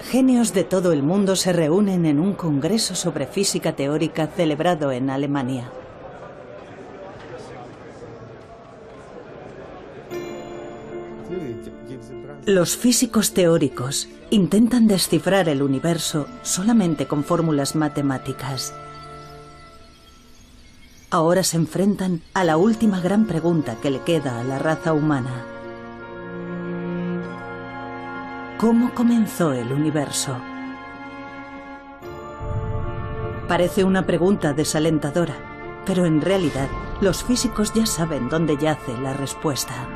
Genios de todo el mundo se reúnen en un congreso sobre física teórica celebrado en Alemania. Los físicos teóricos intentan descifrar el universo solamente con fórmulas matemáticas. Ahora se enfrentan a la última gran pregunta que le queda a la raza humana. ¿Cómo comenzó el universo? Parece una pregunta desalentadora, pero en realidad los físicos ya saben dónde yace la respuesta.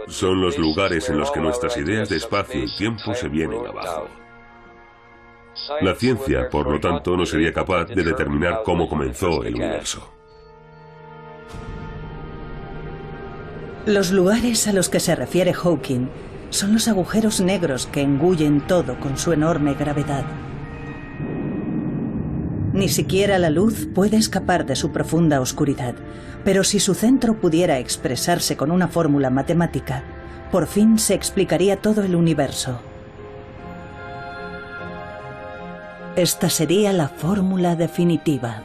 Son los lugares en los que nuestras ideas de espacio y tiempo se vienen abajo. La ciencia, por lo tanto, no sería capaz de determinar cómo comenzó el universo. Los lugares a los que se refiere Hawking son los agujeros negros que engullen todo con su enorme gravedad. Ni siquiera la luz puede escapar de su profunda oscuridad, pero si su centro pudiera expresarse con una fórmula matemática, por fin se explicaría todo el universo. Esta sería la fórmula definitiva.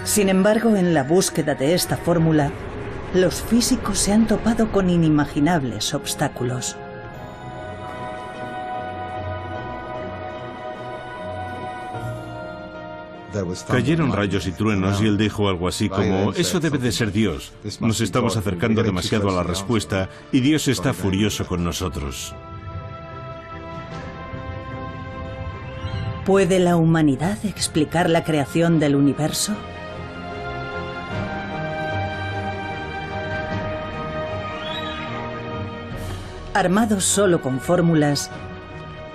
Sin embargo, en la búsqueda de esta fórmula, los físicos se han topado con inimaginables obstáculos. Cayeron rayos y truenos y él dijo algo así como: eso debe de ser Dios. Nos estamos acercando demasiado a la respuesta y Dios está furioso con nosotros. ¿Puede la humanidad explicar la creación del universo? Armados solo con fórmulas,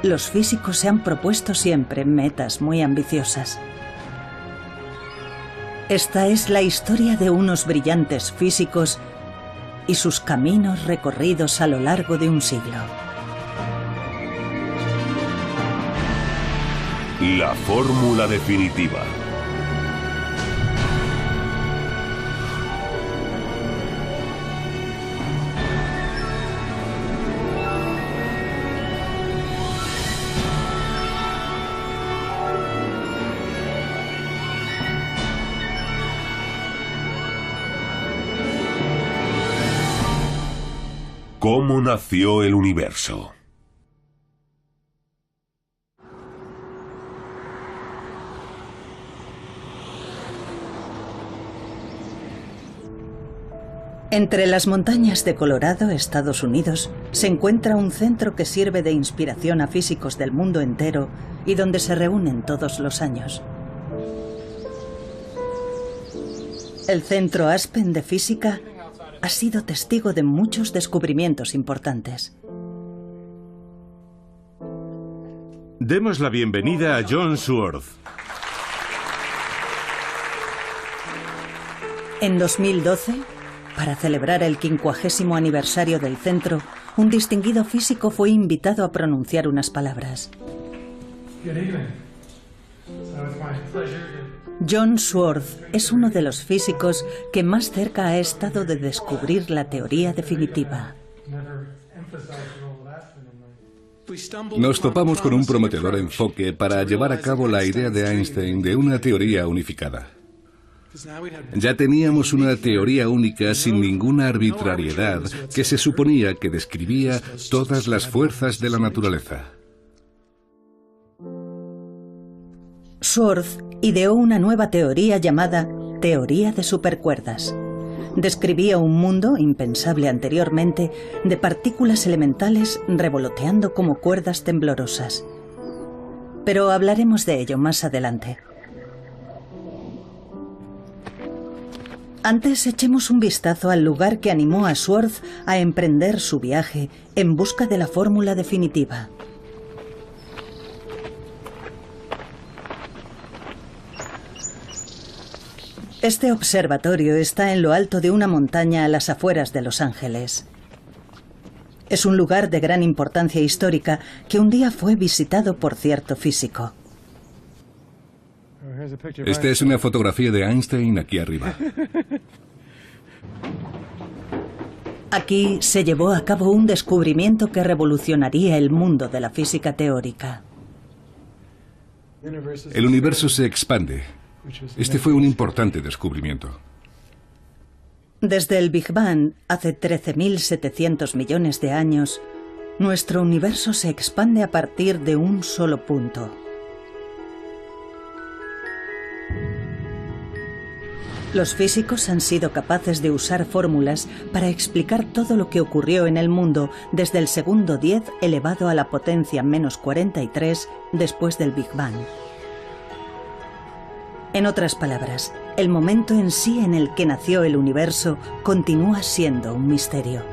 los físicos se han propuesto siempre metas muy ambiciosas. Esta es la historia de unos brillantes físicos y sus caminos recorridos a lo largo de un siglo. La fórmula definitiva. ¿Cómo nació el universo? Entre las montañas de Colorado, Estados Unidos, se encuentra un centro que sirve de inspiración a físicos del mundo entero y donde se reúnen todos los años. El Centro Aspen de Física ha sido testigo de muchos descubrimientos importantes. Demos la bienvenida a John Sworth. En 2012, para celebrar el 50º aniversario del centro, un distinguido físico fue invitado a pronunciar unas palabras. John Sworth es uno de los físicos que más cerca ha estado de descubrir la teoría definitiva. Nos topamos con un prometedor enfoque para llevar a cabo la idea de Einstein de una teoría unificada. Ya teníamos una teoría única sin ninguna arbitrariedad que se suponía que describía todas las fuerzas de la naturaleza. Sworth ideó una nueva teoría llamada teoría de supercuerdas. Describía un mundo, impensable anteriormente, de partículas elementales revoloteando como cuerdas temblorosas. Pero hablaremos de ello más adelante. Antes echemos un vistazo al lugar que animó a Sworth a emprender su viaje en busca de la fórmula definitiva. Este observatorio está en lo alto de una montaña a las afueras de Los Ángeles. Es un lugar de gran importancia histórica que un día fue visitado por cierto físico. Esta es una fotografía de Einstein aquí arriba. Aquí se llevó a cabo un descubrimiento que revolucionaría el mundo de la física teórica. El universo se expande. Este fue un importante descubrimiento. Desde el Big Bang, hace 13.700 millones de años, nuestro universo se expande a partir de un solo punto. Los físicos han sido capaces de usar fórmulas para explicar todo lo que ocurrió en el mundo desde el segundo 10 elevado a la potencia menos 43 después del Big Bang. En otras palabras, el momento en sí en el que nació el universo continúa siendo un misterio.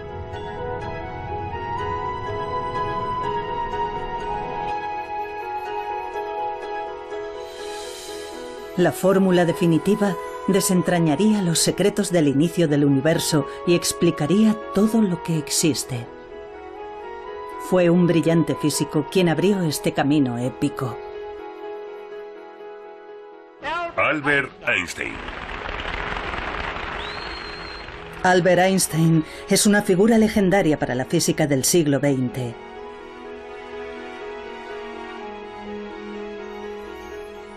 La fórmula definitiva desentrañaría los secretos del inicio del universo y explicaría todo lo que existe. Fue un brillante físico quien abrió este camino épico. Albert Einstein. Albert Einstein es una figura legendaria para la física del siglo XX.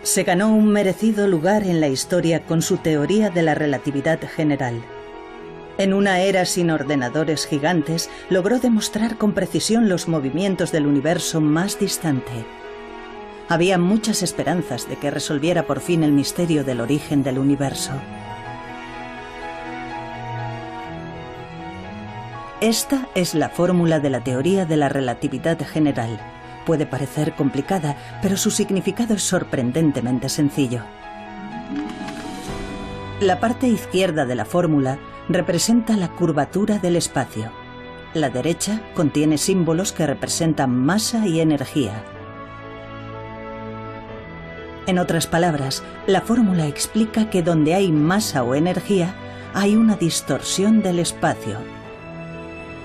Se ganó un merecido lugar en la historia con su teoría de la relatividad general. En una era sin ordenadores gigantes, logró demostrar con precisión los movimientos del universo más distante. Había muchas esperanzas de que resolviera por fin el misterio del origen del universo. Esta es la fórmula de la teoría de la relatividad general. Puede parecer complicada, pero su significado es sorprendentemente sencillo. La parte izquierda de la fórmula representa la curvatura del espacio. La derecha contiene símbolos que representan masa y energía. En otras palabras, la fórmula explica que donde hay masa o energía, hay una distorsión del espacio.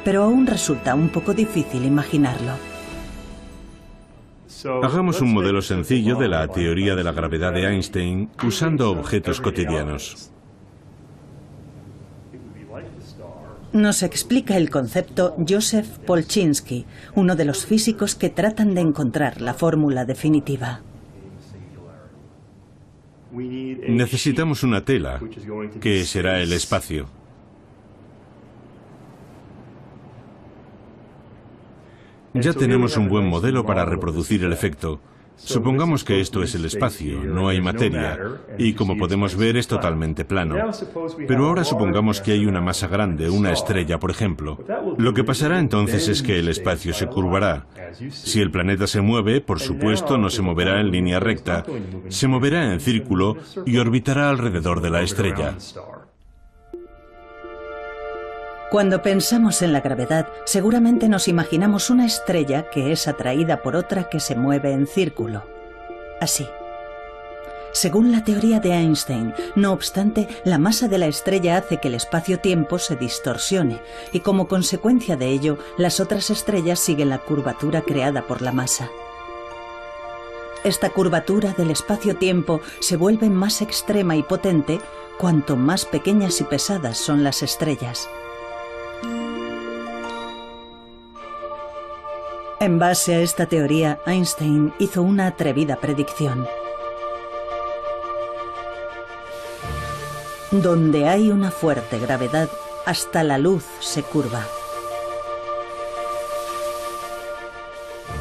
Pero aún resulta un poco difícil imaginarlo. Hagamos un modelo sencillo de la teoría de la gravedad de Einstein usando objetos cotidianos. Nos explica el concepto Joseph Polchinski, uno de los físicos que tratan de encontrar la fórmula definitiva. Necesitamos una tela, que será el espacio. Ya tenemos un buen modelo para reproducir el efecto. Supongamos que esto es el espacio, no hay materia, y como podemos ver es totalmente plano. Pero ahora supongamos que hay una masa grande, una estrella, por ejemplo. Lo que pasará entonces es que el espacio se curvará. Si el planeta se mueve, por supuesto, no se moverá en línea recta, se moverá en círculo y orbitará alrededor de la estrella. Cuando pensamos en la gravedad, seguramente nos imaginamos una estrella que es atraída por otra que se mueve en círculo. Así. Según la teoría de Einstein, no obstante, la masa de la estrella hace que el espacio-tiempo se distorsione y como consecuencia de ello, las otras estrellas siguen la curvatura creada por la masa. Esta curvatura del espacio-tiempo se vuelve más extrema y potente cuanto más pequeñas y pesadas son las estrellas. En base a esta teoría, Einstein hizo una atrevida predicción. Donde hay una fuerte gravedad, hasta la luz se curva.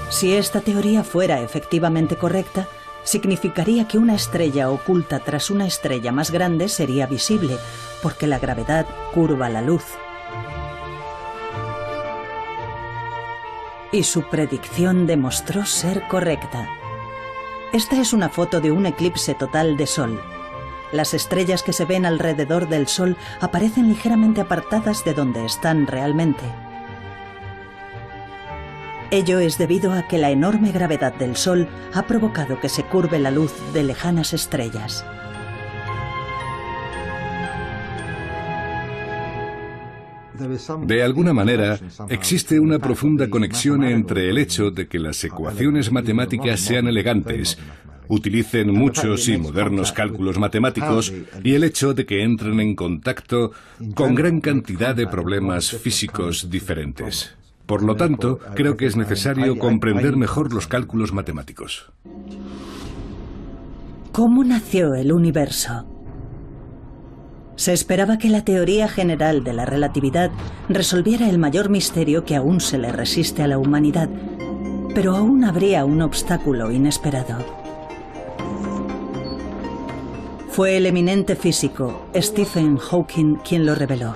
Si esta teoría fuera efectivamente correcta, significaría que una estrella oculta tras una estrella más grande sería visible, porque la gravedad curva la luz. Y su predicción demostró ser correcta. Esta es una foto de un eclipse total de Sol. Las estrellas que se ven alrededor del Sol aparecen ligeramente apartadas de donde están realmente. Ello es debido a que la enorme gravedad del Sol ha provocado que se curve la luz de lejanas estrellas. De alguna manera, existe una profunda conexión entre el hecho de que las ecuaciones matemáticas sean elegantes, utilicen muchos y modernos cálculos matemáticos y el hecho de que entren en contacto con gran cantidad de problemas físicos diferentes. Por lo tanto, creo que es necesario comprender mejor los cálculos matemáticos. ¿Cómo nació el universo? Se esperaba que la teoría general de la relatividad resolviera el mayor misterio que aún se le resiste a la humanidad, pero aún habría un obstáculo inesperado. Fue el eminente físico Stephen Hawking quien lo reveló.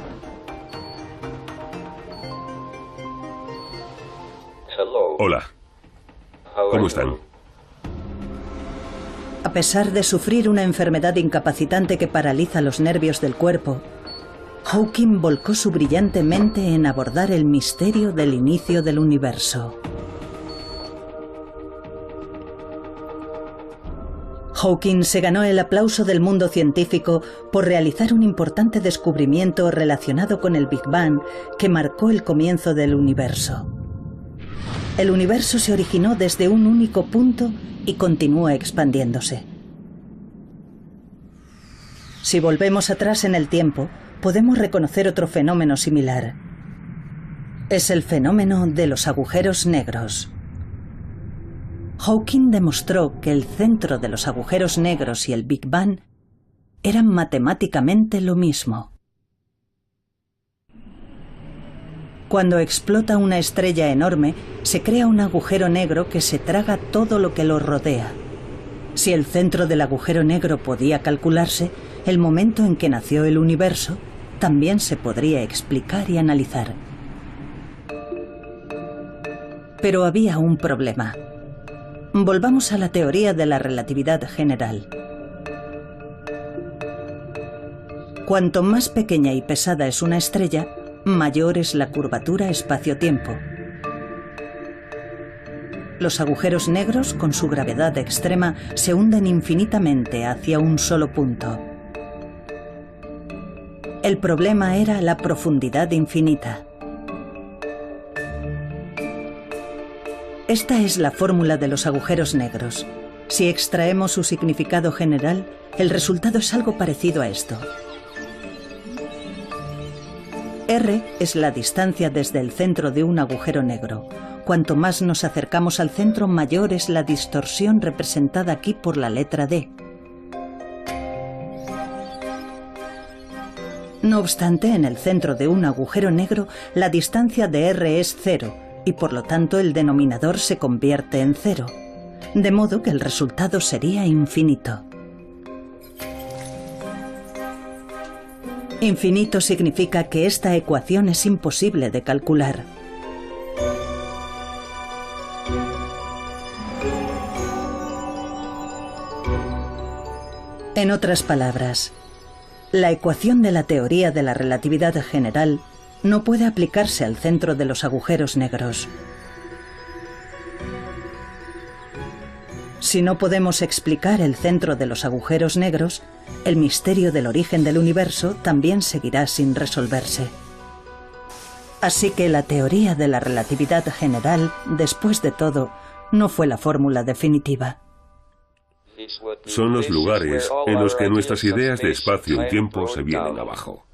Hola. ¿Cómo están? A pesar de sufrir una enfermedad incapacitante que paraliza los nervios del cuerpo, Hawking volcó su brillante mente en abordar el misterio del inicio del universo. Hawking se ganó el aplauso del mundo científico por realizar un importante descubrimiento relacionado con el Big Bang que marcó el comienzo del universo. El universo se originó desde un único punto y continúa expandiéndose. Si volvemos atrás en el tiempo, podemos reconocer otro fenómeno similar. Es el fenómeno de los agujeros negros. Hawking demostró que el centro de los agujeros negros y el Big Bang eran matemáticamente lo mismo. Cuando explota una estrella enorme, se crea un agujero negro que se traga todo lo que lo rodea. Si el centro del agujero negro podía calcularse, el momento en que nació el universo también se podría explicar y analizar. Pero había un problema. Volvamos a la teoría de la relatividad general. Cuanto más pequeña y pesada es una estrella, mayor es la curvatura espacio-tiempo. Los agujeros negros, con su gravedad extrema, se hunden infinitamente hacia un solo punto. El problema era la profundidad infinita. Esta es la fórmula de los agujeros negros. Si extraemos su significado general, el resultado es algo parecido a esto. R es la distancia desde el centro de un agujero negro. Cuanto más nos acercamos al centro, mayor es la distorsión representada aquí por la letra D. No obstante, en el centro de un agujero negro, la distancia de R es 0, y por lo tanto el denominador se convierte en 0, de modo que el resultado sería infinito. Infinito significa que esta ecuación es imposible de calcular. En otras palabras, la ecuación de la teoría de la relatividad general no puede aplicarse al centro de los agujeros negros. Si no podemos explicar el centro de los agujeros negros, el misterio del origen del universo también seguirá sin resolverse. Así que la teoría de la relatividad general, después de todo, no fue la fórmula definitiva. Son los lugares en los que nuestras ideas de espacio y tiempo se vienen abajo.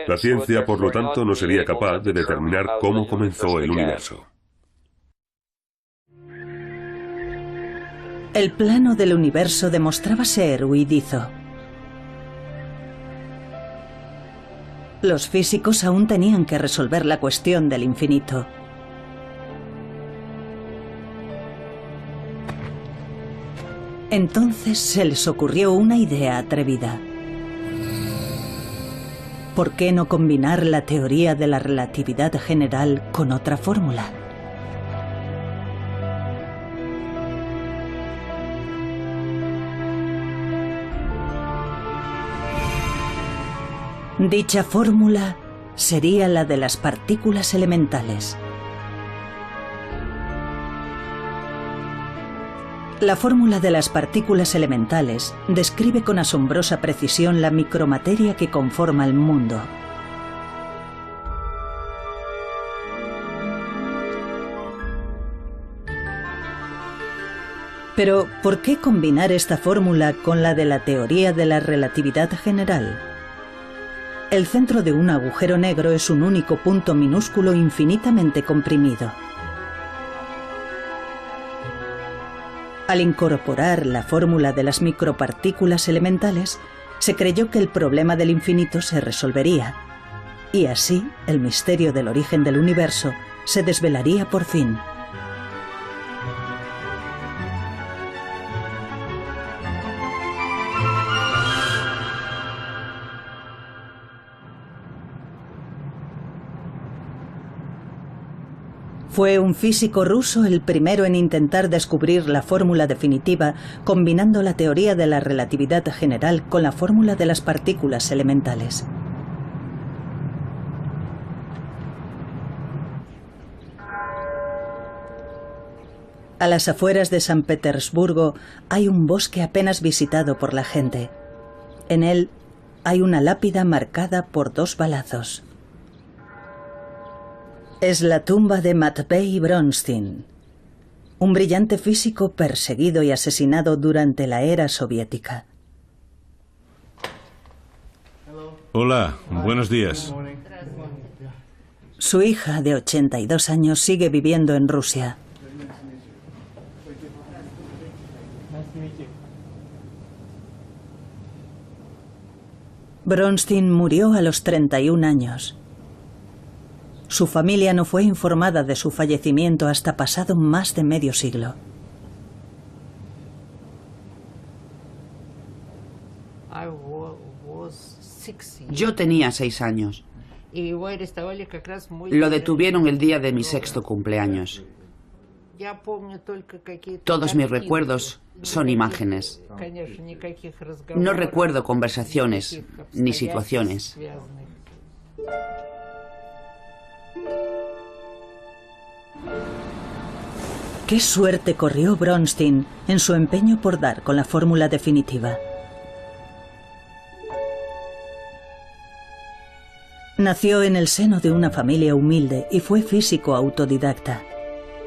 La ciencia, por lo tanto, no sería capaz de determinar cómo comenzó el universo. El plano del universo demostraba ser huidizo. Los físicos aún tenían que resolver la cuestión del infinito. Entonces se les ocurrió una idea atrevida. ¿Por qué no combinar la teoría de la relatividad general con otra fórmula? Dicha fórmula sería la de las partículas elementales. La fórmula de las partículas elementales describe con asombrosa precisión la micromateria que conforma el mundo. Pero, ¿por qué combinar esta fórmula con la de la teoría de la relatividad general? El centro de un agujero negro es un único punto minúsculo infinitamente comprimido. Al incorporar la fórmula de las micropartículas elementales, se creyó que el problema del infinito se resolvería, y así el misterio del origen del universo se desvelaría por fin. Fue un físico ruso el primero en intentar descubrir la fórmula definitiva combinando la teoría de la relatividad general con la fórmula de las partículas elementales. A las afueras de San Petersburgo hay un bosque apenas visitado por la gente. En él hay una lápida marcada por 2 balazos. Es la tumba de Matvei Bronstein, un brillante físico perseguido y asesinado durante la era soviética. Hola, buenos días. Su hija, de 82 años, sigue viviendo en Rusia. Bronstein murió a los 31 años. Su familia no fue informada de su fallecimiento hasta pasado más de medio siglo. Yo tenía 6 años. Lo detuvieron el día de mi 6º cumpleaños. Todos mis recuerdos son imágenes. No recuerdo conversaciones ni situaciones. ¿Qué suerte corrió Bronstein en su empeño por dar con la fórmula definitiva? Nació en el seno de una familia humilde y fue físico autodidacta.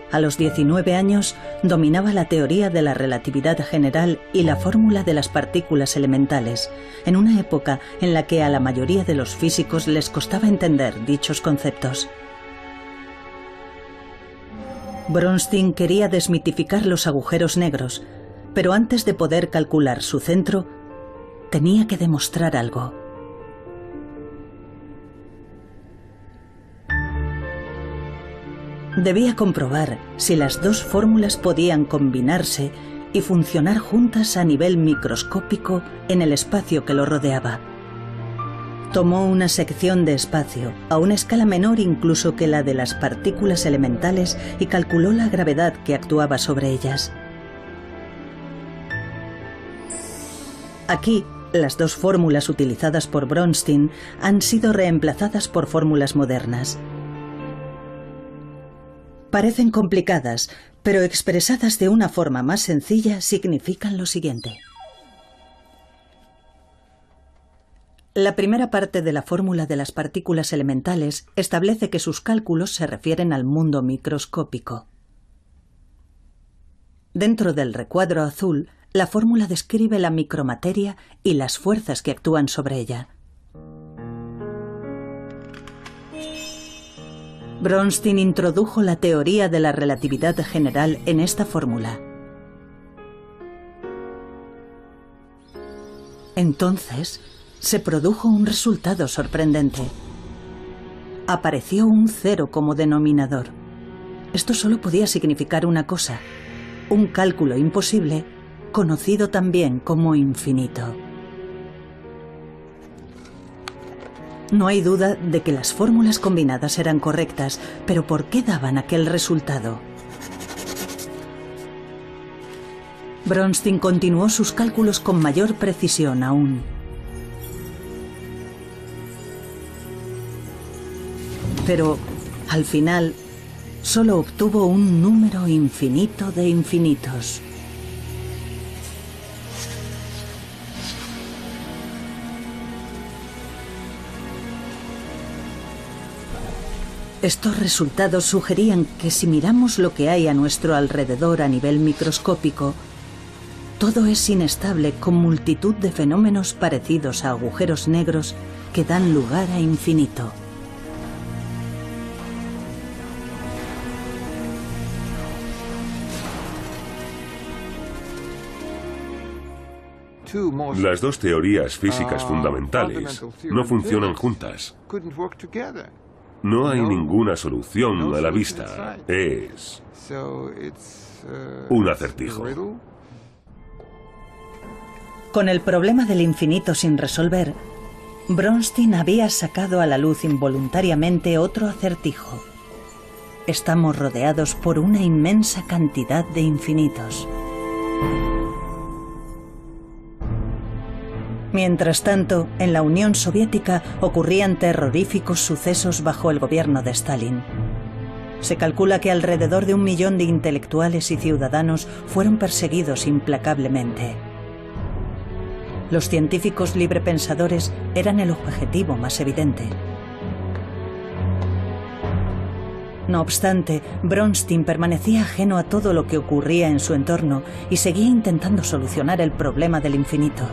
A los 19 años dominaba la teoría de la relatividad general y la fórmula de las partículas elementales, en una época en la que a la mayoría de los físicos les costaba entender dichos conceptos. Bronstein quería desmitificar los agujeros negros, pero antes de poder calcular su centro, tenía que demostrar algo. Debía comprobar si las 2 fórmulas podían combinarse y funcionar juntas a nivel microscópico en el espacio que lo rodeaba. Tomó una sección de espacio, a una escala menor incluso que la de las partículas elementales, y calculó la gravedad que actuaba sobre ellas. Aquí, las 2 fórmulas utilizadas por Bronstein han sido reemplazadas por fórmulas modernas. Parecen complicadas, pero expresadas de una forma más sencilla significan lo siguiente. La primera parte de la fórmula de las partículas elementales establece que sus cálculos se refieren al mundo microscópico. Dentro del recuadro azul, la fórmula describe la micromateria y las fuerzas que actúan sobre ella. Bronstein introdujo la teoría de la relatividad general en esta fórmula. Entonces, se produjo un resultado sorprendente. Apareció un 0 como denominador. Esto solo podía significar una cosa: un cálculo imposible, conocido también como infinito. No hay duda de que las fórmulas combinadas eran correctas, pero ¿por qué daban aquel resultado? Bronstein continuó sus cálculos con mayor precisión aún. Pero, al final, solo obtuvo un número infinito de infinitos. Estos resultados sugerían que si miramos lo que hay a nuestro alrededor a nivel microscópico, Todo es inestable, con multitud de fenómenos parecidos a agujeros negros que dan lugar a infinito. Las dos teorías físicas fundamentales no funcionan juntas. No hay ninguna solución a la vista. Es un acertijo. Con el problema del infinito sin resolver, Bronstein había sacado a la luz involuntariamente otro acertijo. Estamos rodeados por una inmensa cantidad de infinitos. Mientras tanto, en la Unión Soviética ocurrían terroríficos sucesos bajo el gobierno de Stalin. Se calcula que alrededor de 1 millón de intelectuales y ciudadanos fueron perseguidos implacablemente. Los científicos librepensadores eran el objetivo más evidente. No obstante, Bronstein permanecía ajeno a todo lo que ocurría en su entorno y seguía intentando solucionar el problema del infinito.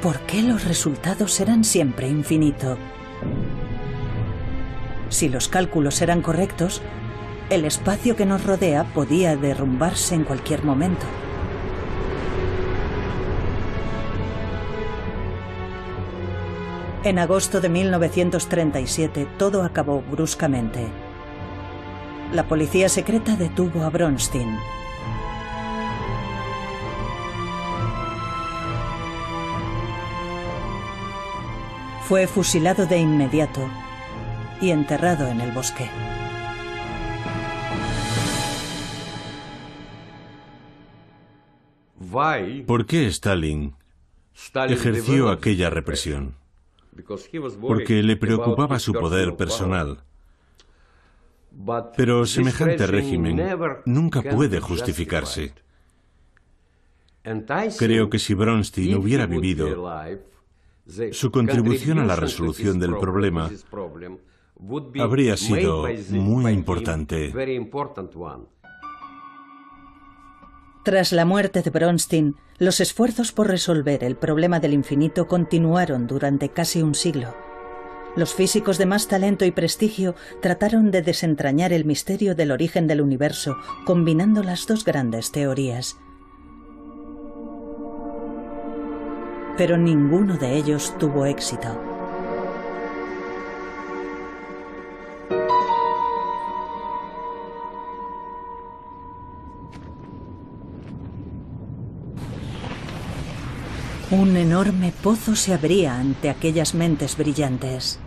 ¿Por qué los resultados eran siempre infinito? Si los cálculos eran correctos, el espacio que nos rodea podía derrumbarse en cualquier momento. En agosto de 1937, todo acabó bruscamente. La policía secreta detuvo a Bronstein. Fue fusilado de inmediato y enterrado en el bosque. ¿Por qué Stalin ejerció aquella represión? Porque le preocupaba su poder personal. Pero semejante régimen nunca puede justificarse. Creo que si Bronstein hubiera vivido, su contribución a la resolución del problema habría sido muy importante. Tras la muerte de Bronstein, los esfuerzos por resolver el problema del infinito continuaron durante casi un siglo. Los físicos de más talento y prestigio trataron de desentrañar el misterio del origen del universo, combinando las dos grandes teorías. Pero ninguno de ellos tuvo éxito. Un enorme pozo se abría ante aquellas mentes brillantes.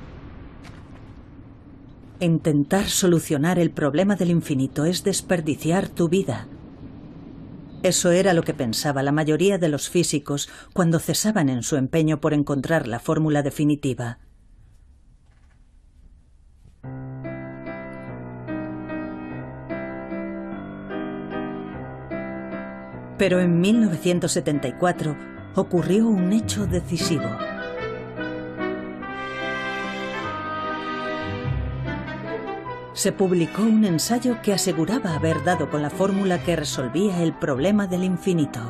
Intentar solucionar el problema del infinito es desperdiciar tu vida. Eso era lo que pensaba la mayoría de los físicos cuando cesaban en su empeño por encontrar la fórmula definitiva. Pero en 1974 ocurrió un hecho decisivo. Se publicó un ensayo que aseguraba haber dado con la fórmula que resolvía el problema del infinito.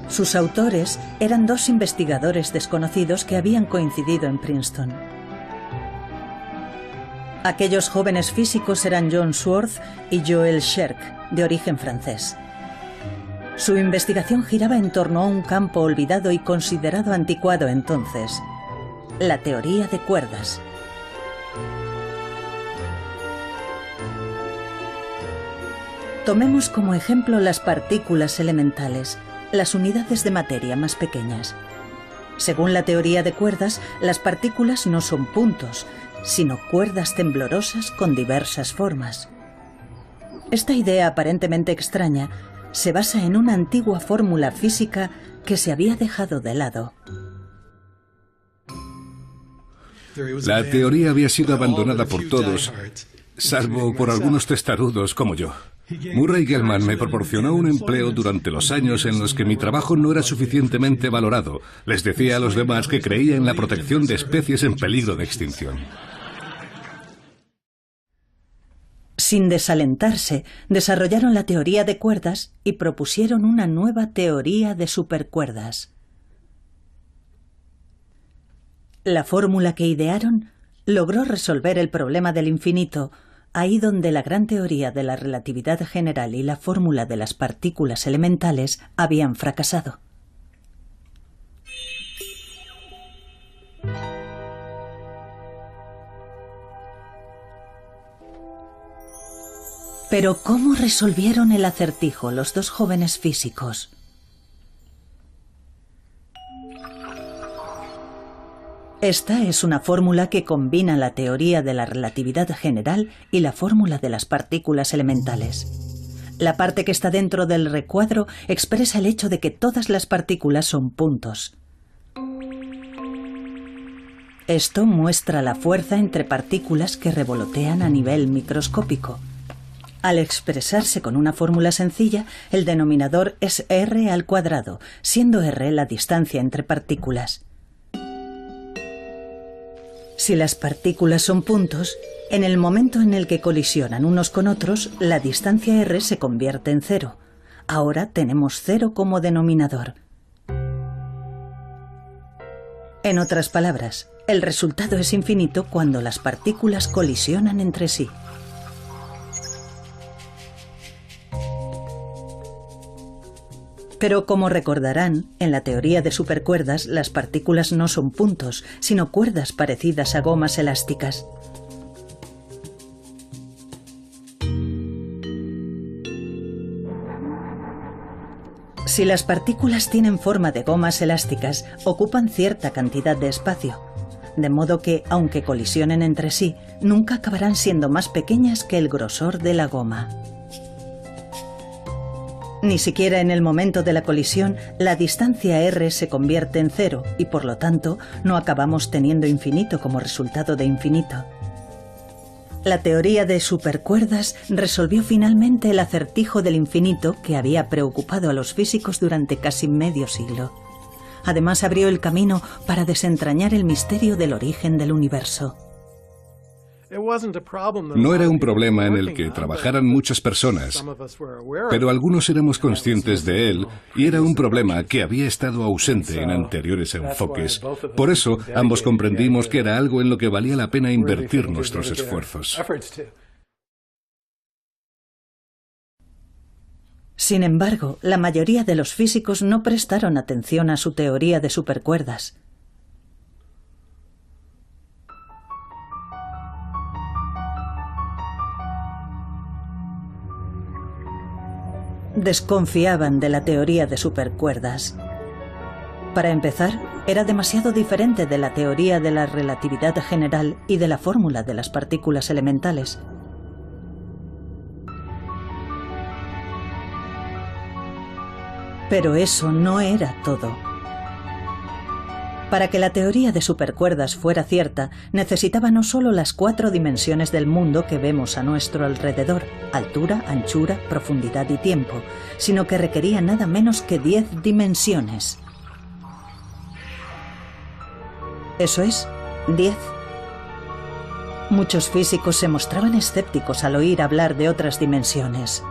Sus autores eran dos investigadores desconocidos que habían coincidido en Princeton. Aquellos jóvenes físicos eran John Swartz y Joël Scherk, de origen francés. Su investigación giraba en torno a un campo olvidado y considerado anticuado entonces: la teoría de cuerdas. Tomemos como ejemplo las partículas elementales, las unidades de materia más pequeñas. Según la teoría de cuerdas, las partículas no son puntos, sino cuerdas temblorosas con diversas formas. Esta idea aparentemente extraña se basa en una antigua fórmula física que se había dejado de lado. La teoría había sido abandonada por todos, salvo por algunos testarudos como yo. Murray Gell-Mann me proporcionó un empleo durante los años en los que mi trabajo no era suficientemente valorado. Les decía a los demás que creía en la protección de especies en peligro de extinción. Sin desalentarse, desarrollaron la teoría de cuerdas y propusieron una nueva teoría de supercuerdas. La fórmula que idearon logró resolver el problema del infinito, ahí donde la gran teoría de la relatividad general y la fórmula de las partículas elementales habían fracasado. Pero ¿cómo resolvieron el acertijo los dos jóvenes físicos? Esta es una fórmula que combina la teoría de la relatividad general y la fórmula de las partículas elementales. La parte que está dentro del recuadro expresa el hecho de que todas las partículas son puntos. Esto muestra la fuerza entre partículas que revolotean a nivel microscópico. Al expresarse con una fórmula sencilla, el denominador es r², siendo r la distancia entre partículas. Si las partículas son puntos, en el momento en el que colisionan unos con otros, la distancia r se convierte en 0. Ahora tenemos 0 como denominador. En otras palabras, el resultado es infinito cuando las partículas colisionan entre sí. Pero como recordarán, en la teoría de supercuerdas las partículas no son puntos, sino cuerdas parecidas a gomas elásticas. Si las partículas tienen forma de gomas elásticas, ocupan cierta cantidad de espacio, de modo que, aunque colisionen entre sí, nunca acabarán siendo más pequeñas que el grosor de la goma. Ni siquiera en el momento de la colisión, la distancia r se convierte en 0 y por lo tanto no acabamos teniendo infinito como resultado de infinito. La teoría de supercuerdas resolvió finalmente el acertijo del infinito que había preocupado a los físicos durante casi medio siglo. Además abrió el camino para desentrañar el misterio del origen del universo. No era un problema en el que trabajaran muchas personas, pero algunos éramos conscientes de él y era un problema que había estado ausente en anteriores enfoques. Por eso, ambos comprendimos que era algo en lo que valía la pena invertir nuestros esfuerzos. Sin embargo, la mayoría de los físicos no prestaron atención a su teoría de supercuerdas. Desconfiaban de la teoría de supercuerdas. Para empezar, era demasiado diferente de la teoría de la relatividad general y de la fórmula de las partículas elementales. Pero eso no era todo. Para que la teoría de supercuerdas fuera cierta, necesitaba no solo las 4 dimensiones del mundo que vemos a nuestro alrededor, altura, anchura, profundidad y tiempo, sino que requería nada menos que 10 dimensiones. Eso es, 10. Muchos físicos se mostraban escépticos al oír hablar de otras dimensiones.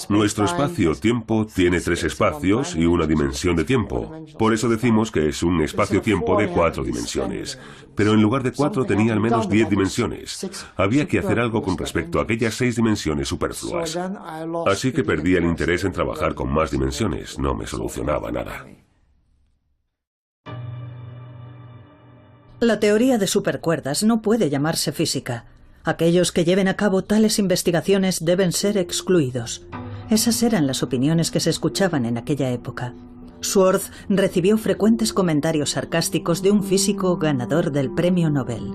Nuestro espacio-tiempo tiene 3 espacios y una dimensión de tiempo. Por eso decimos que es un espacio-tiempo de 4 dimensiones. Pero en lugar de 4 tenía al menos 10 dimensiones. Había que hacer algo con respecto a aquellas 6 dimensiones superfluas. Así que perdí el interés en trabajar con más dimensiones. No me solucionaba nada. La teoría de supercuerdas no puede llamarse física. Aquellos que lleven a cabo tales investigaciones deben ser excluidos. Esas eran las opiniones que se escuchaban en aquella época. Schwartz recibió frecuentes comentarios sarcásticos de un físico ganador del premio Nobel.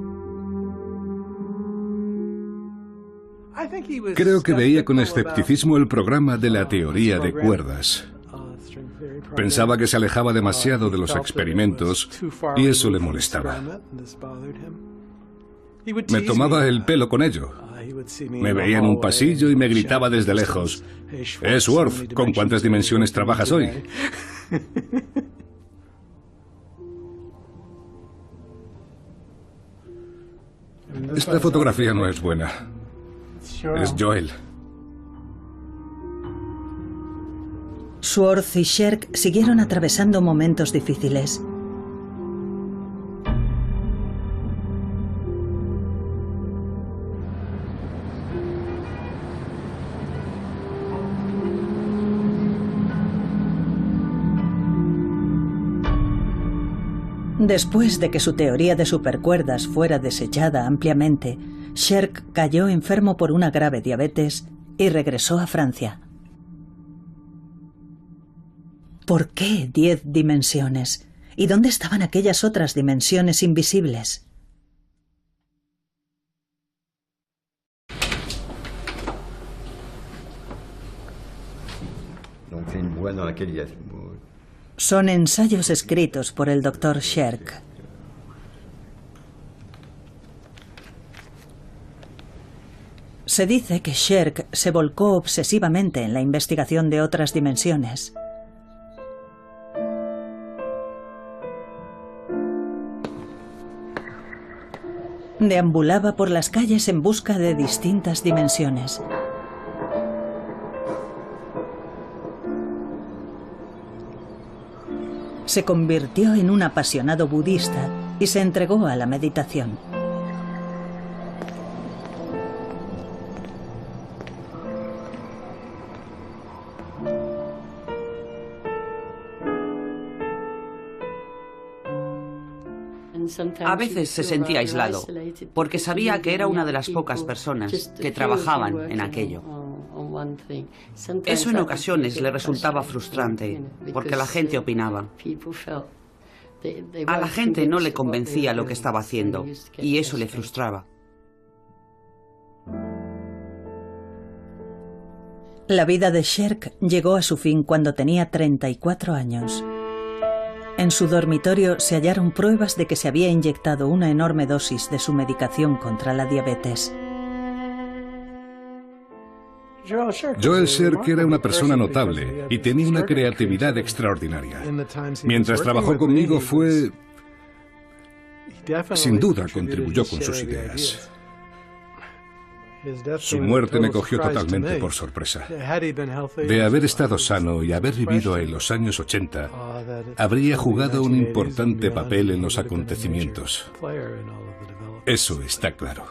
Creo que veía con escepticismo el programa de la teoría de cuerdas. Pensaba que se alejaba demasiado de los experimentos y eso le molestaba. Me tomaba el pelo con ello. Me veía en un pasillo y me gritaba desde lejos: Schwartz, ¿con cuántas dimensiones trabajas hoy? Esta fotografía no es buena. Es Joel. Schwartz y Sherk siguieron atravesando momentos difíciles. Después de que su teoría de supercuerdas fuera desechada ampliamente, Sherk cayó enfermo por una grave diabetes y regresó a Francia. ¿Por qué 10 dimensiones? ¿Y dónde estaban aquellas otras dimensiones invisibles? Son ensayos escritos por el Dr. Sherk. Se dice que Sherk se volcó obsesivamente en la investigación de otras dimensiones. Deambulaba por las calles en busca de distintas dimensiones. Se convirtió en un apasionado budista y se entregó a la meditación. A veces se sentía aislado, porque sabía que era una de las pocas personas que trabajaban en aquello. Eso en ocasiones le resultaba frustrante, porque la gente opinaba. A la gente no le convencía lo que estaba haciendo, y eso le frustraba. La vida de Sherk llegó a su fin cuando tenía 34 años. En su dormitorio se hallaron pruebas de que se había inyectado una enorme dosis de su medicación contra la diabetes. Joel Sherk era una persona notable y tenía una creatividad extraordinaria. Mientras trabajó conmigo sin duda contribuyó con sus ideas. Su muerte me cogió totalmente por sorpresa. De haber estado sano y haber vivido en los años 80, habría jugado un importante papel en los acontecimientos. Eso está claro.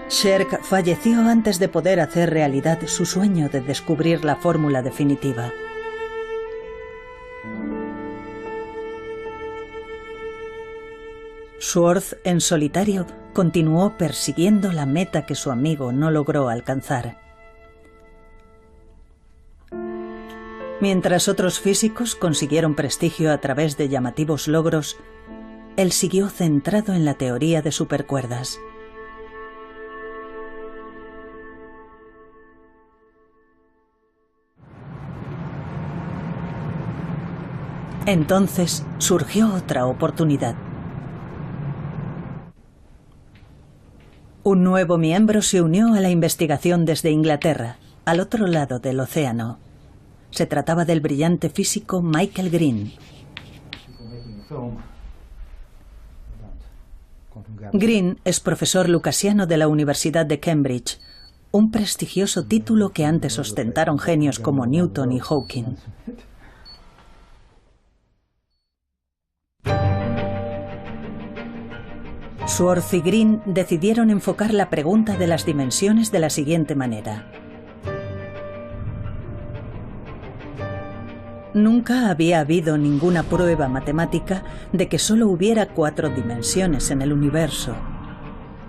Sherk falleció antes de poder hacer realidad su sueño de descubrir la fórmula definitiva. Schwartz, en solitario, continuó persiguiendo la meta que su amigo no logró alcanzar. Mientras otros físicos consiguieron prestigio a través de llamativos logros, él siguió centrado en la teoría de supercuerdas. Entonces surgió otra oportunidad. Un nuevo miembro se unió a la investigación desde Inglaterra, al otro lado del océano. Se trataba del brillante físico Michael Green. Green es profesor lucasiano de la Universidad de Cambridge, un prestigioso título que antes ostentaron genios como Newton y Hawking. Schwartz y Green decidieron enfocar la pregunta de las dimensiones de la siguiente manera. Nunca había habido ninguna prueba matemática de que solo hubiera 4 dimensiones en el universo.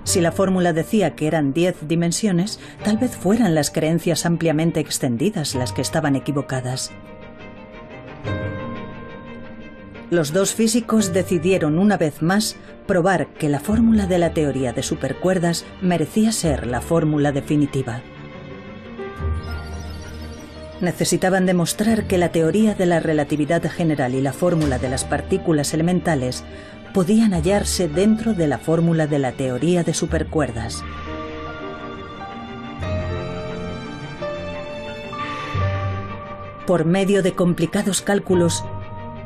Si la fórmula decía que eran 10 dimensiones, tal vez fueran las creencias ampliamente extendidas las que estaban equivocadas. Los dos físicos decidieron una vez más probar que la fórmula de la teoría de supercuerdas merecía ser la fórmula definitiva. Necesitaban demostrar que la teoría de la relatividad general y la fórmula de las partículas elementales podían hallarse dentro de la fórmula de la teoría de supercuerdas. Por medio de complicados cálculos,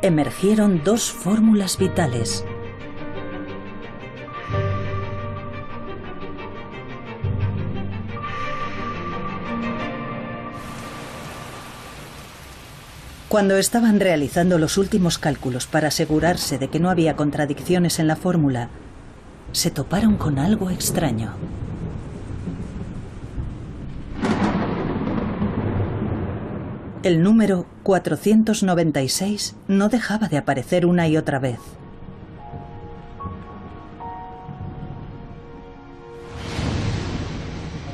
emergieron dos fórmulas vitales. Cuando estaban realizando los últimos cálculos para asegurarse de que no había contradicciones en la fórmula, se toparon con algo extraño. El número 496 no dejaba de aparecer una y otra vez.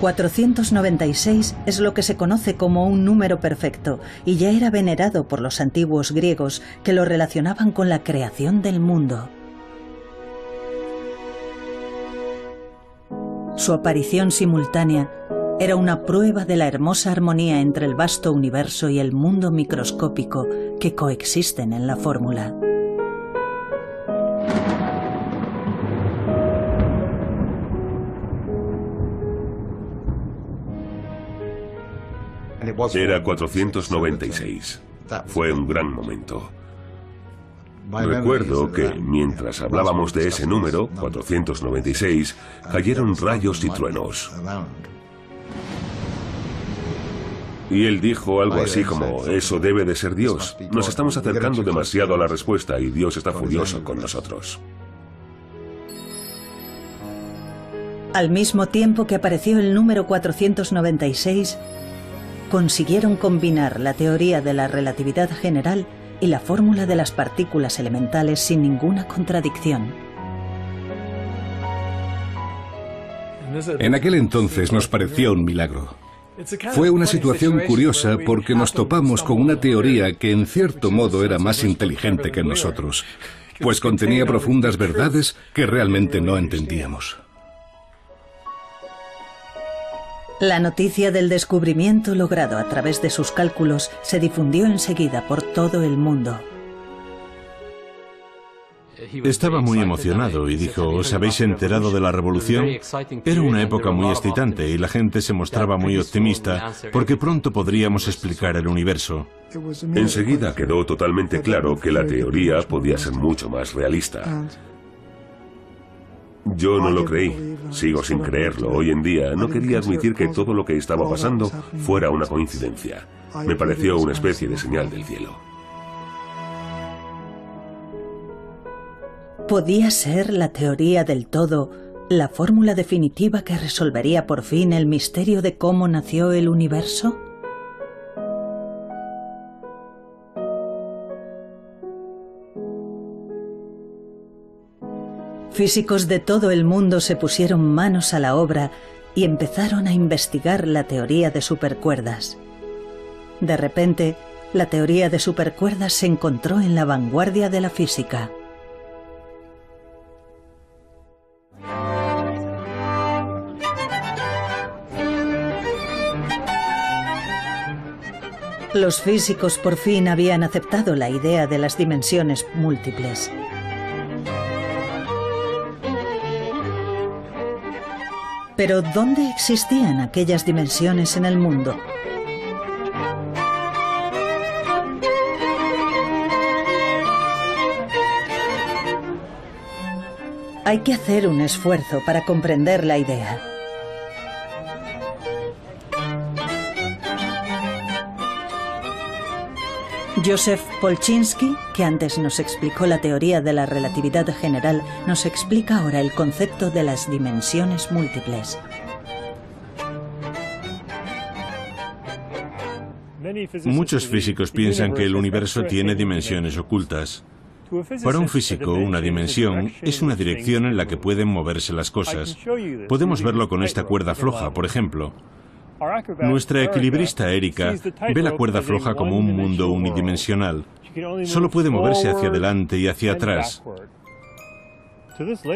...496 es lo que se conoce como un número perfecto y ya era venerado por los antiguos griegos que lo relacionaban con la creación del mundo. Su aparición simultánea era una prueba de la hermosa armonía entre el vasto universo y el mundo microscópico que coexisten en la fórmula. Era 496. Fue un gran momento. Recuerdo que, mientras hablábamos de ese número, 496, cayeron rayos y truenos. Y él dijo algo así como, eso debe de ser Dios. Nos estamos acercando demasiado a la respuesta y Dios está furioso con nosotros. Al mismo tiempo que apareció el número 496, consiguieron combinar la teoría de la relatividad general y la fórmula de las partículas elementales sin ninguna contradicción. En aquel entonces nos parecía un milagro. Fue una situación curiosa porque nos topamos con una teoría que en cierto modo era más inteligente que nosotros, pues contenía profundas verdades que realmente no entendíamos. La noticia del descubrimiento logrado a través de sus cálculos se difundió enseguida por todo el mundo. Estaba muy emocionado y dijo, ¿os habéis enterado de la revolución? Era una época muy excitante y la gente se mostraba muy optimista porque pronto podríamos explicar el universo. Enseguida quedó totalmente claro que la teoría podía ser mucho más realista. Yo no lo creí, sigo sin creerlo. Hoy en día no quería admitir que todo lo que estaba pasando fuera una coincidencia. Me pareció una especie de señal del cielo. ¿Podía ser la teoría del todo la fórmula definitiva que resolvería por fin el misterio de cómo nació el universo? Físicos de todo el mundo se pusieron manos a la obra y empezaron a investigar la teoría de supercuerdas. De repente, la teoría de supercuerdas se encontró en la vanguardia de la física. Los físicos por fin habían aceptado la idea de las dimensiones múltiples. Pero ¿dónde existían aquellas dimensiones en el mundo? Hay que hacer un esfuerzo para comprender la idea. Joseph Polchinski, que antes nos explicó la teoría de la relatividad general, nos explica ahora el concepto de las dimensiones múltiples. Muchos físicos piensan que el universo tiene dimensiones ocultas. Para un físico, una dimensión es una dirección en la que pueden moverse las cosas. Podemos verlo con esta cuerda floja, por ejemplo. Nuestra equilibrista Erika ve la cuerda floja como un mundo unidimensional. Solo puede moverse hacia adelante y hacia atrás.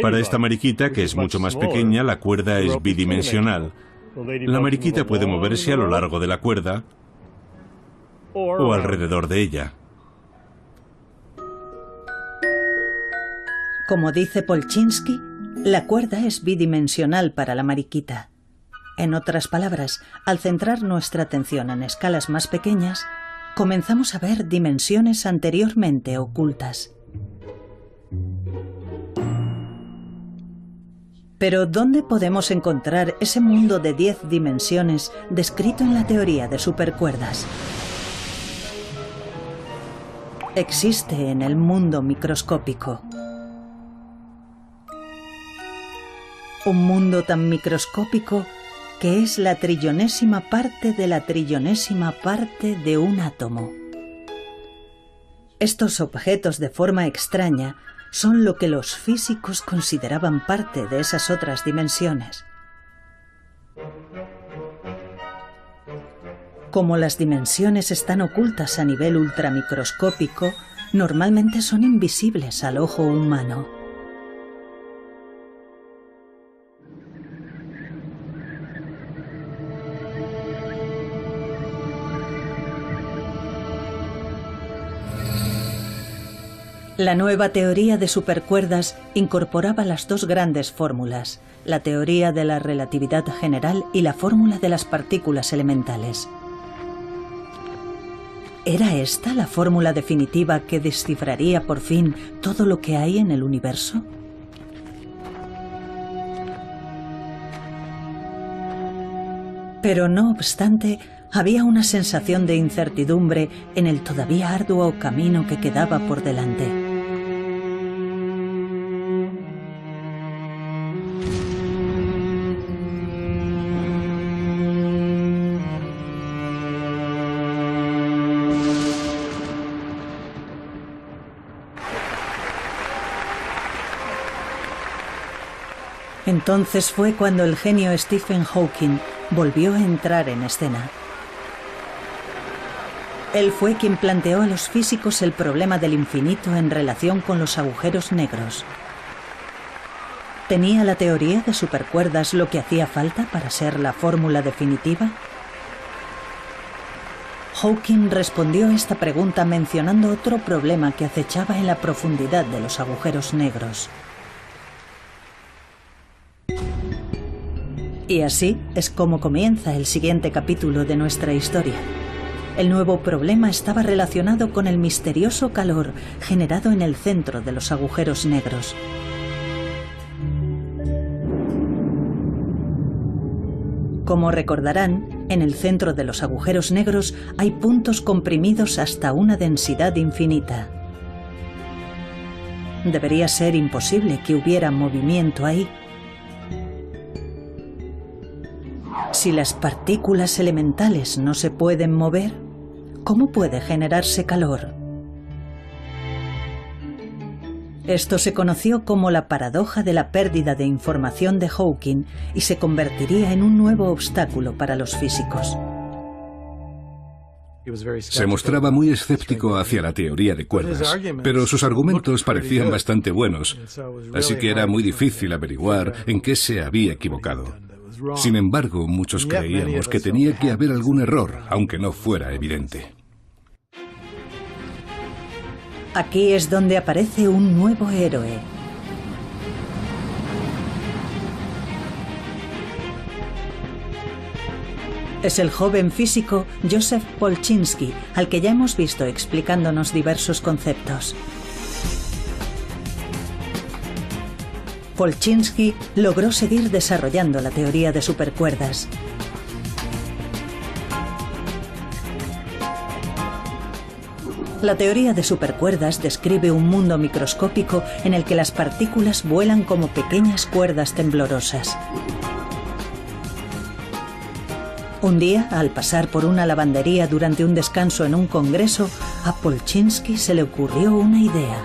Para esta mariquita, que es mucho más pequeña, la cuerda es bidimensional. La mariquita puede moverse a lo largo de la cuerda o alrededor de ella. Como dice Polchinski, la cuerda es bidimensional para la mariquita. En otras palabras, al centrar nuestra atención en escalas más pequeñas, comenzamos a ver dimensiones anteriormente ocultas. Pero ¿dónde podemos encontrar ese mundo de 10 dimensiones descrito en la teoría de supercuerdas? Existe en el mundo microscópico. Un mundo tan microscópico que es la trillonésima parte de la trillonésima parte de un átomo. Estos objetos de forma extraña son lo que los físicos consideraban parte de esas otras dimensiones. Como las dimensiones están ocultas a nivel ultramicroscópico, normalmente son invisibles al ojo humano. La nueva teoría de supercuerdas incorporaba las dos grandes fórmulas, la teoría de la relatividad general y la fórmula de las partículas elementales. ¿Era esta la fórmula definitiva que descifraría por fin todo lo que hay en el universo? Pero no obstante, había una sensación de incertidumbre en el todavía arduo camino que quedaba por delante. Entonces fue cuando el genio Stephen Hawking volvió a entrar en escena. Él fue quien planteó a los físicos el problema del infinito en relación con los agujeros negros. ¿Tenía la teoría de supercuerdas lo que hacía falta para ser la fórmula definitiva? Hawking respondió a esta pregunta mencionando otro problema que acechaba en la profundidad de los agujeros negros. Y así es como comienza el siguiente capítulo de nuestra historia. El nuevo problema estaba relacionado con el misterioso calor generado en el centro de los agujeros negros. Como recordarán, en el centro de los agujeros negros hay puntos comprimidos hasta una densidad infinita. Debería ser imposible que hubiera movimiento ahí. Si las partículas elementales no se pueden mover, ¿cómo puede generarse calor? Esto se conoció como la paradoja de la pérdida de información de Hawking y se convertiría en un nuevo obstáculo para los físicos. Se mostraba muy escéptico hacia la teoría de cuerdas, pero sus argumentos parecían bastante buenos, así que era muy difícil averiguar en qué se había equivocado. Sin embargo, muchos creíamos que tenía que haber algún error, aunque no fuera evidente. Aquí es donde aparece un nuevo héroe. Es el joven físico Joseph Polchinski, al que ya hemos visto explicándonos diversos conceptos. Polchinski logró seguir desarrollando la teoría de supercuerdas. La teoría de supercuerdas describe un mundo microscópico en el que las partículas vuelan como pequeñas cuerdas temblorosas. Un día, al pasar por una lavandería durante un descanso en un congreso, a Polchinski se le ocurrió una idea.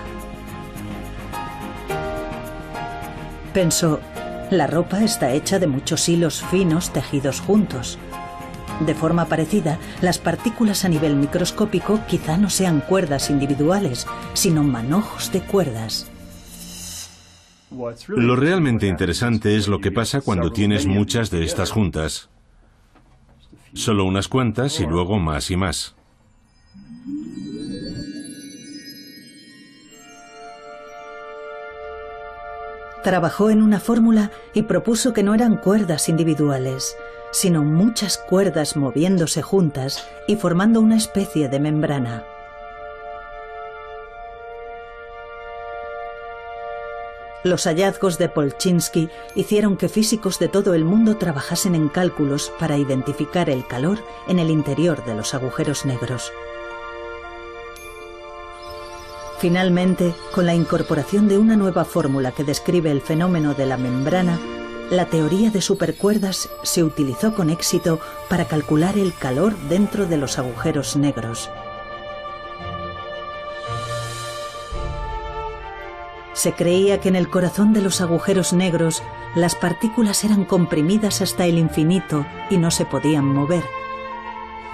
Pensó, la ropa está hecha de muchos hilos finos tejidos juntos. De forma parecida, las partículas a nivel microscópico quizá no sean cuerdas individuales, sino manojos de cuerdas. Lo realmente interesante es lo que pasa cuando tienes muchas de estas juntas. Solo unas cuantas y luego más y más. Trabajó en una fórmula y propuso que no eran cuerdas individuales, sino muchas cuerdas moviéndose juntas y formando una especie de membrana. Los hallazgos de Polchinski hicieron que físicos de todo el mundo trabajasen en cálculos para identificar el calor en el interior de los agujeros negros. Finalmente, con la incorporación de una nueva fórmula que describe el fenómeno de la membrana, la teoría de supercuerdas se utilizó con éxito para calcular el calor dentro de los agujeros negros. Se creía que en el corazón de los agujeros negros las partículas eran comprimidas hasta el infinito y no se podían mover.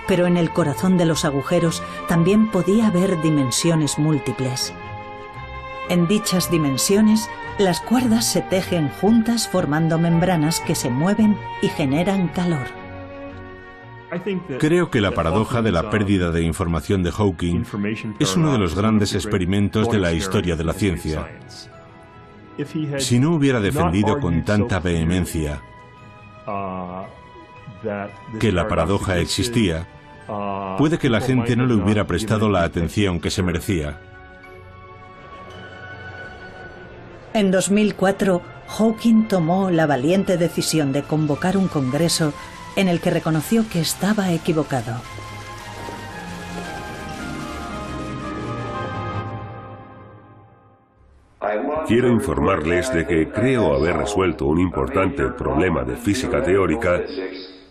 Pero en el corazón de los agujeros también podía haber dimensiones múltiples. En dichas dimensiones, las cuerdas se tejen juntas formando membranas que se mueven y generan calor. Creo que la paradoja de la pérdida de información de Hawking es uno de los grandes experimentos de la historia de la ciencia. Si no hubiera defendido con tanta vehemencia que la paradoja existía, puede que la gente no le hubiera prestado la atención que se merecía. En 2004, Hawking tomó la valiente decisión de convocar un congreso en el que reconoció que estaba equivocado. Quiero informarles de que creo haber resuelto un importante problema de física teórica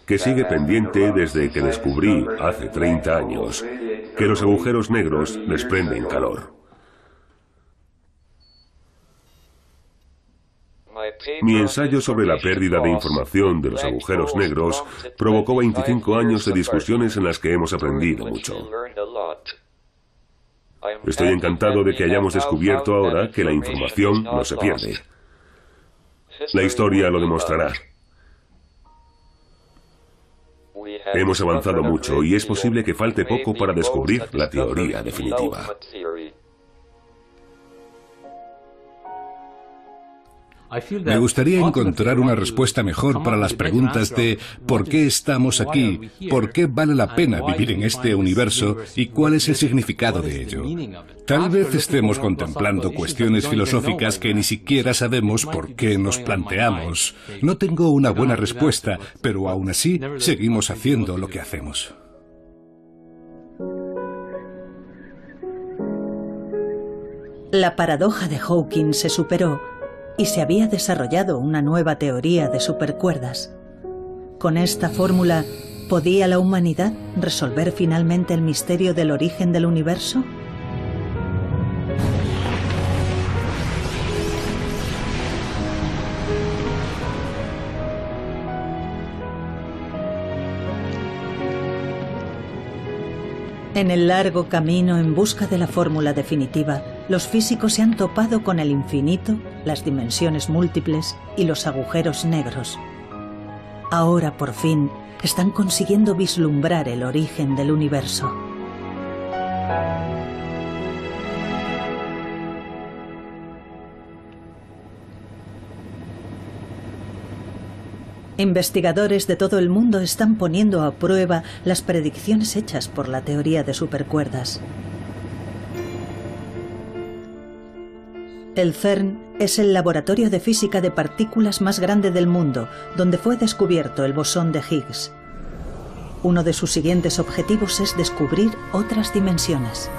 que sigue pendiente desde que descubrí, hace 30 años, que los agujeros negros desprenden calor. Mi ensayo sobre la pérdida de información de los agujeros negros provocó 25 años de discusiones en las que hemos aprendido mucho. Estoy encantado de que hayamos descubierto ahora que la información no se pierde. La historia lo demostrará. Hemos avanzado mucho y es posible que falte poco para descubrir la teoría definitiva. Me gustaría encontrar una respuesta mejor para las preguntas de ¿por qué estamos aquí? ¿Por qué vale la pena vivir en este universo? ¿Y cuál es el significado de ello? Tal vez estemos contemplando cuestiones filosóficas que ni siquiera sabemos por qué nos planteamos. No tengo una buena respuesta, pero aún así seguimos haciendo lo que hacemos. La paradoja de Hawking se superó y se había desarrollado una nueva teoría de supercuerdas. Con esta fórmula, ¿podía la humanidad resolver finalmente el misterio del origen del universo? En el largo camino en busca de la fórmula definitiva, los físicos se han topado con el infinito, las dimensiones múltiples y los agujeros negros. Ahora, por fin, están consiguiendo vislumbrar el origen del universo. Investigadores de todo el mundo están poniendo a prueba las predicciones hechas por la teoría de supercuerdas. El CERN es el laboratorio de física de partículas más grande del mundo, donde fue descubierto el bosón de Higgs. Uno de sus siguientes objetivos es descubrir otras dimensiones.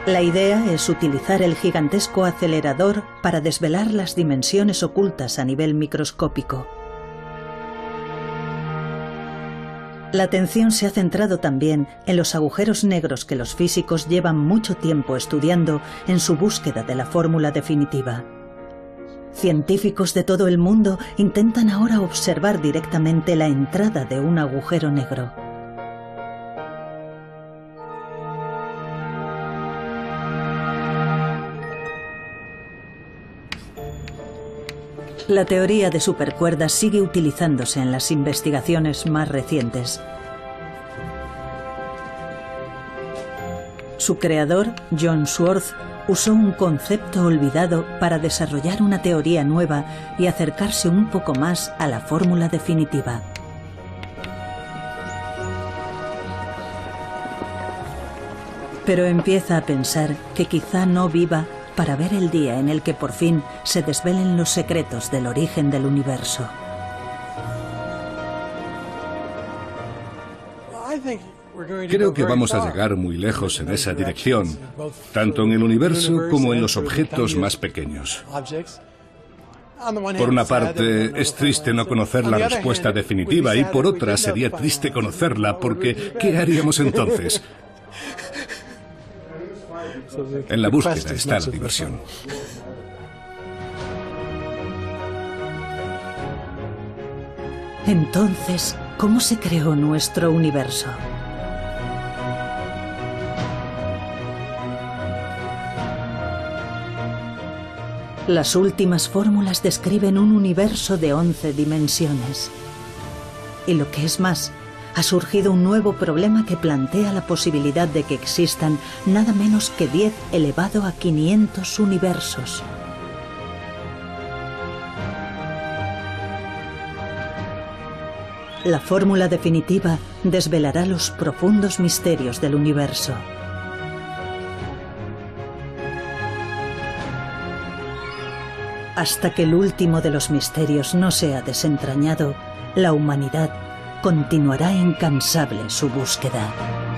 La idea es utilizar el gigantesco acelerador para desvelar las dimensiones ocultas a nivel microscópico. La atención se ha centrado también en los agujeros negros que los físicos llevan mucho tiempo estudiando en su búsqueda de la fórmula definitiva. Científicos de todo el mundo intentan ahora observar directamente la entrada de un agujero negro. La teoría de supercuerdas sigue utilizándose en las investigaciones más recientes. Su creador, John Swartz, usó un concepto olvidado para desarrollar una teoría nueva y acercarse un poco más a la fórmula definitiva. Pero empieza a pensar que quizá no viva para ver el día en el que por fin se desvelen los secretos del origen del universo. Creo que vamos a llegar muy lejos en esa dirección, tanto en el universo como en los objetos más pequeños. Por una parte, es triste no conocer la respuesta definitiva y por otra sería triste conocerla porque ¿qué haríamos entonces? En la búsqueda está la diversión. Entonces, ¿cómo se creó nuestro universo? Las últimas fórmulas describen un universo de 11 dimensiones. Y lo que es más, ha surgido un nuevo problema que plantea la posibilidad de que existan nada menos que 10 elevado a 500 universos. La fórmula definitiva desvelará los profundos misterios del universo. Hasta que el último de los misterios no sea desentrañado, la humanidad continuará incansable su búsqueda.